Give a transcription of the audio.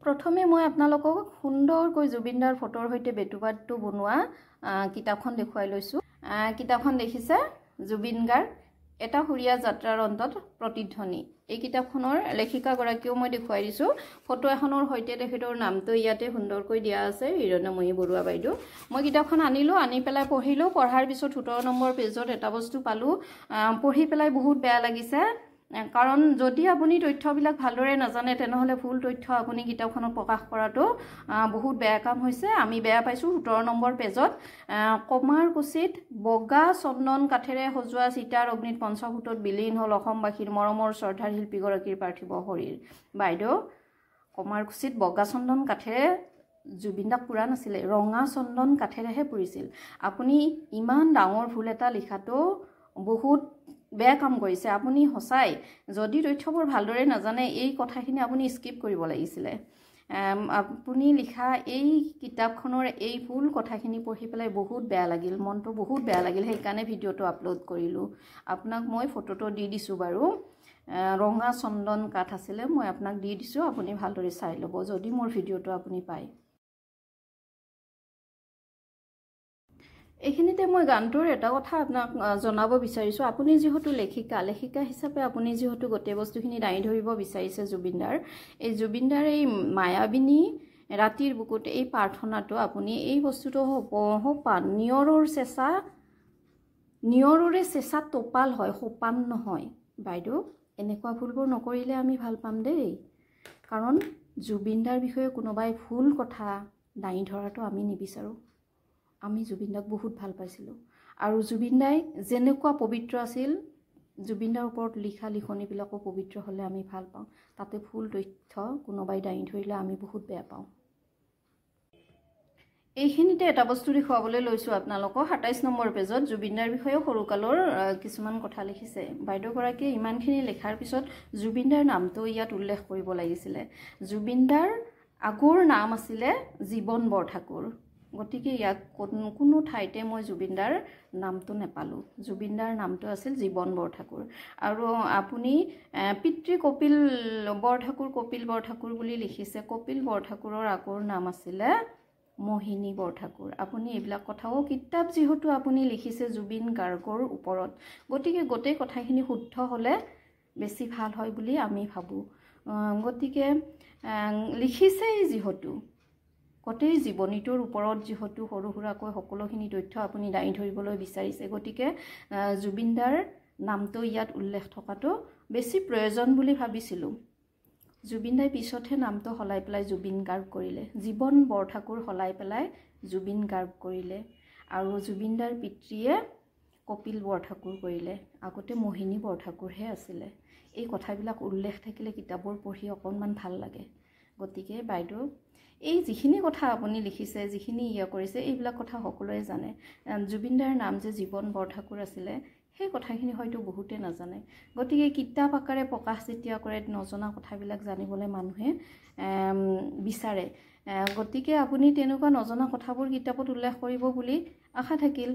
প্ৰথমে মই আপোনালোকক সুন্দৰকৈ জুবিনদাৰ ফটোৰ সৈতে বেটুপাতটো বনোৱা কিতাপখন দেখুৱাই লৈছোঁ। কিতাপখন দেখিছে জুবিন গাৰ্গ এটা সুৰীয়া যাত্ৰাৰ অন্তত প্ৰতিধ্বনি। এই কিতাপখনৰ লেখিকাগৰাকীও মই দেখুৱাই দিছোঁ। ফটো এখনৰ সৈতে তেখেতৰ নামটো ইয়াতে সুন্দৰকৈ দিয়া আছে, হিৰণময়ী বৰুৱা বাইদেউ। মই কিতাপখন আনিলোঁ, আনি পেলাই পঢ়িলোঁ। পঢ়াৰ পিছত 17 নম্বৰ পেজত এটা বস্তু পালোঁ, পঢ়ি পেলাই বহুত বেয়া লাগিছে। কাৰণ যদি আপুনি তথ্যবিলাক ভালদৰে নাজানে তেনেহ'লে ভুল তথ্য আপুনি কিতাপখনত প্ৰকাশ কৰাটো বহুত বেয়া কাম হৈছে। আমি বেয়া পাইছোঁ। 17 নম্বৰ পেজত কমাৰকুছিত বগা চন্দন কাঠেৰে সজোৱা চিতাৰ অগ্নিত পঞ্চভূতত বিলীন হ'ল অসমবাসীৰ মৰমৰ শ্ৰদ্ধাৰ শিল্পীগৰাকীৰ পাৰ্থিৱ শৰীৰ। বাইদেউ, কমাৰকুছিত বগা চন্দন কাঠেৰে জুবিন দাক পুৰা নাছিলে, ৰঙা চন্দন কাঠেৰেহে পুৰিছিল। আপুনি ইমান ডাঙৰ ভুল এটা লিখাটো বহুত বেয়া কাম কৰিছে। আপুনি সঁচাই যদি তথ্যবোৰ ভালদৰে নাজানে এই কথাখিনি আপুনি স্কিপ কৰিব লাগিছিলে। আপুনি লিখা এই কিতাপখনৰ এই ভুল কথাখিনি পঢ়ি পেলাই বহুত বেয়া লাগিল, মনটো বহুত বেয়া লাগিল। সেইকাৰণে ভিডিঅ'টো আপলোড কৰিলোঁ। আপোনাক মই ফটোটো দি দিছোঁ বাৰু। ৰঙা চন্দন কাঠ আছিলে, মই আপোনাক দি দিছোঁ। আপুনি ভালদৰে চাই ল'ব যদি মোৰ ভিডিঅ'টো আপুনি পায়। এইখিনিতে মই গানটোৰ এটা কথা আপোনাক জনাব বিচাৰিছোঁ। আপুনি যিহেতু লেখিকা হিচাপে আপুনি যিহেতু গোটেই বস্তুখিনি দাঙি ধৰিব বিচাৰিছে জুবিনদাৰ, এই জুবিনদাৰ এই মায়াবিনী ৰাতিৰ বুকুত এই প্ৰাৰ্থনাটো আপুনি এই বস্তুটো নিয়ৰৰে চেঁচা টোপাল হয়, সোপান নহয়। বাইদেউ, এনেকুৱা ভুলবোৰ নকৰিলে আমি ভাল পাম দেই। কাৰণ জুবিনদাৰ বিষয়ে কোনোবাই ভুল কথা দাঙি ধৰাটো আমি নিবিচাৰোঁ। আমি জুবিনদাক বহুত ভাল পাইছিলোঁ আৰু জুবিনদাই যেনেকুৱা পবিত্ৰ আছিল, জুবিনদাৰ ওপৰত লিখা লিখনিবিলাকো পবিত্ৰ হ'লে আমি ভাল পাওঁ। তাতে ভুল তথ্য কোনোবাই দাঙি ধৰিলে আমি বহুত বেয়া পাওঁ। এইখিনিতে এটা বস্তু দেখুৱাবলৈ লৈছোঁ আপোনালোকক। 27 নম্বৰ পেজত জুবিনদাৰ বিষয়ে সৰুকালৰ কিছুমান কথা লিখিছে। বাইদেউগৰাকীয়ে ইমানখিনি লিখাৰ পিছত জুবিনদাৰ নামটো ইয়াত উল্লেখ কৰিব লাগিছিলে। জুবিনদাৰ আগৰ নাম আছিলে জীৱন বৰঠাকুৰ। গতিকে ইয়াত কোনো ঠাইতে মই জুবিনদাৰ নামটো নেপালোঁ। জুবিনদাৰ নামটো আছিল জীৱন বৰঠাকুৰ। আৰু আপুনি পিতৃ কপিল বৰঠাকুৰ বুলি লিখিছে। কপিল বৰঠাকুৰৰ আগৰ নাম আছিলে মোহিনী বৰঠাকুৰ। আপুনি এইবিলাক কথাও কিতাপ যিহেতু আপুনি লিখিছে জুবিন গাৰ্গৰ ওপৰত, গতিকে গোটেই কথাখিনি শুদ্ধ হ'লে বেছি ভাল হয় বুলি আমি ভাবোঁ। গতিকে লিখিছেই যিহেতু গোটেই জীৱনীটোৰ ওপৰত যিহেতু সৰু সুৰাকৈ সকলোখিনি তথ্য আপুনি দাঙি ধৰিবলৈ বিচাৰিছে, গতিকে জুবিনদাৰ নামটো ইয়াত উল্লেখ থকাটো বেছি প্ৰয়োজন বুলি ভাবিছিলোঁ। জুবিনদাই পিছতহে নামটো সলাই পেলাই জুবিন গাৰ্গ কৰিলে। জীৱন বৰঠাকুৰ সলাই পেলাই জুবিন গাৰ্গ কৰিলে। আৰু জুবিনদাৰ পিতৃয়ে কপিল বৰঠাকুৰ কৰিলে। আগতে মোহিনী বৰঠাকুৰহে আছিলে। এই কথাবিলাক উল্লেখ থাকিলে কিতাপবোৰ পঢ়ি অকণমান ভাল লাগে। গতিকে বাইদেউ, এই যিখিনি কথা আপুনি লিখিছে, যিখিনি কৰিছে, এইবিলাক কথা সকলোৱে জানে। জুবিনদাৰ নাম যে জীৱন বৰঠাকুৰ আছিলে, সেই কথাখিনি হয়তো বহুতে নাজানে। গতিকে কিতাপ আকাৰে প্ৰকাশ যেতিয়া কৰে, নজনা কথাবিলাক জানিবলৈ মানুহে বিচাৰে। গতিকে আপুনি তেনেকুৱা নজনা কথাবোৰ কিতাপত উল্লেখ কৰিব বুলি আশা থাকিল।